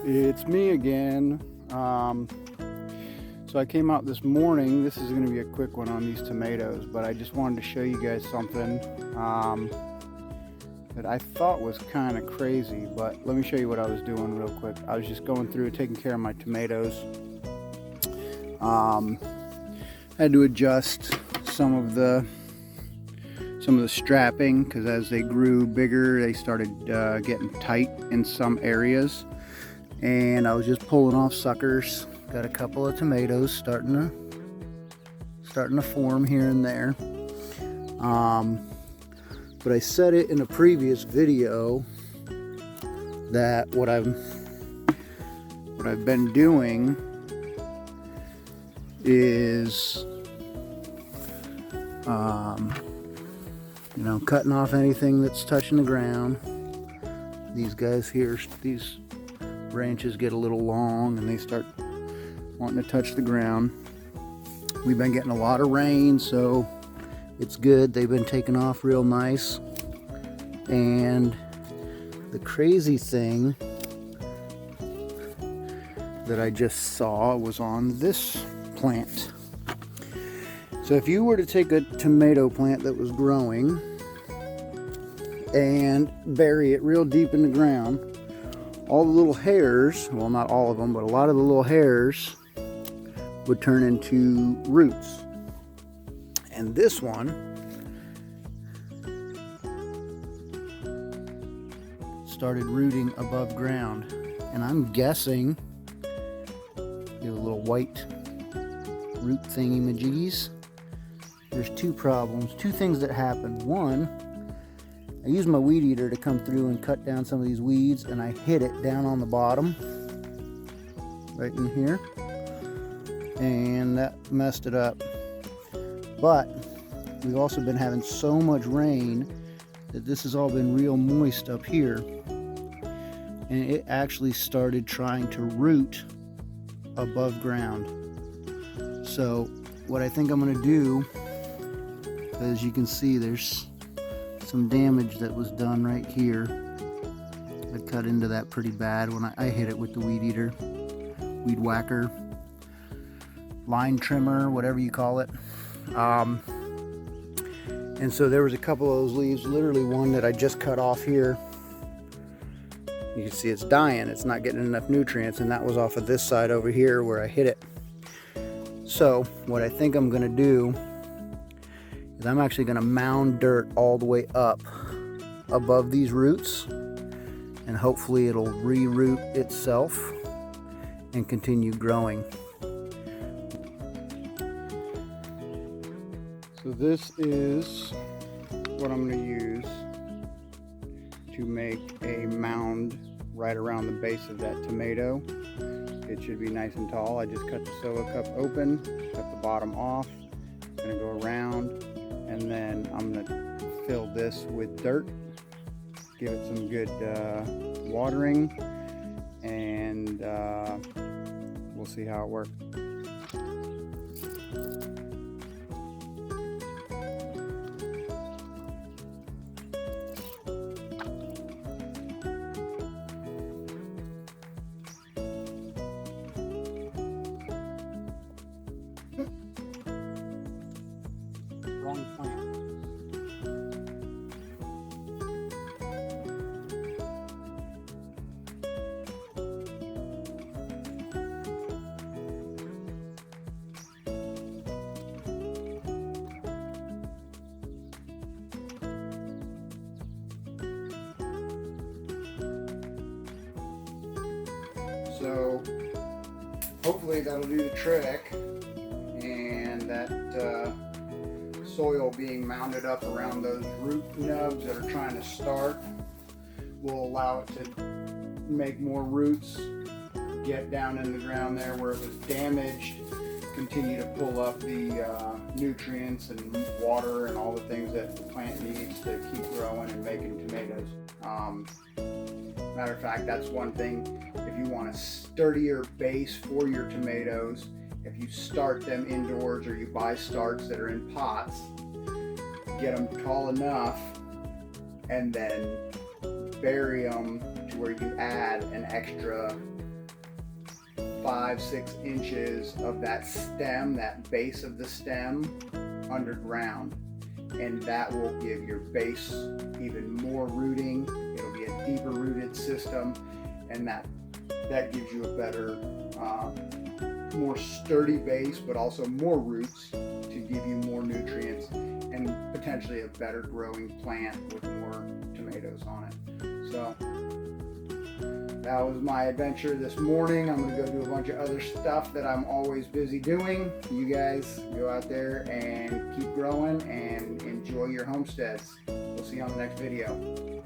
It's me again. So I came out this morning. This is going to be a quick one on these tomatoes, but I just wanted to show you guys something that I thought was kind of crazy. But let me show you what I was doing real quick. I was just going through taking care of my tomatoes. I had to adjust some of the strapping because as they grew bigger, they started getting tight in some areas. And I was just pulling off suckers. Got a couple of tomatoes starting to form here and there. But I said it in a previous video that what I've been doing is cutting off anything that's touching the ground. These guys here, these branches get a little long and they start wanting to touch the ground. We've been getting a lot of rain, so it's good. They've been taking off real nice. And the crazy thing that I just saw was on this plant. So if you were to take a tomato plant that was growing and bury it real deep in the ground, all the little hairs, well, not all of them, but a lot of the little hairs would turn into roots. And this one started rooting above ground. And I'm guessing the little white root thingy-majiggies. There's two things that happen. One, I used my weed eater to come through and cut down some of these weeds, and I hit it down on the bottom, right in here, and that messed it up. But we've also been having so much rain that this has all been real moist up here, and it actually started trying to root above ground. So what I think I'm going to do, as you can see, there's some damage that was done right here. I cut into that pretty bad when I hit it with the weed eater, weed whacker, line trimmer, whatever you call it. And so there was a couple of those leaves, literally one that I just cut off here. You can see it's dying, it's not getting enough nutrients, and that was off of this side over here where I hit it. So what I think I'm gonna do is I'm actually going to mound dirt all the way up above these roots, and hopefully it'll re-root itself and continue growing. So this is what I'm going to use to make a mound right around the base of that tomato. It should be nice and tall. I just cut the solo cup open, cut the bottom off. I'm going to go around, and then I'm going to fill this with dirt, give it some good watering, and we'll see how it works. Wrong plant. So hopefully that'll do the trick, and that soil being mounded up around those root nubs that are trying to start will allow it to make more roots, get down in the ground there where it was damaged, continue to pull up the nutrients and water and all the things that the plant needs to keep growing and making tomatoes. Matter of fact, that's one thing. If you want a sturdier base for your tomatoes, if you start them indoors or you buy starts that are in pots, get them tall enough and then bury them to where you add an extra 5-6 inches of that stem, that base of the stem, underground, and that will give your base even more rooting. It'll be a deeper rooted system, and that gives you a better, more sturdy base, but also more roots to give you more nutrients and potentially a better growing plant with more tomatoes on it. So that was my adventure this morning. I'm going to go do a bunch of other stuff that I'm always busy doing. You guys go out there and keep growing and enjoy your homesteads. We'll see you on the next video.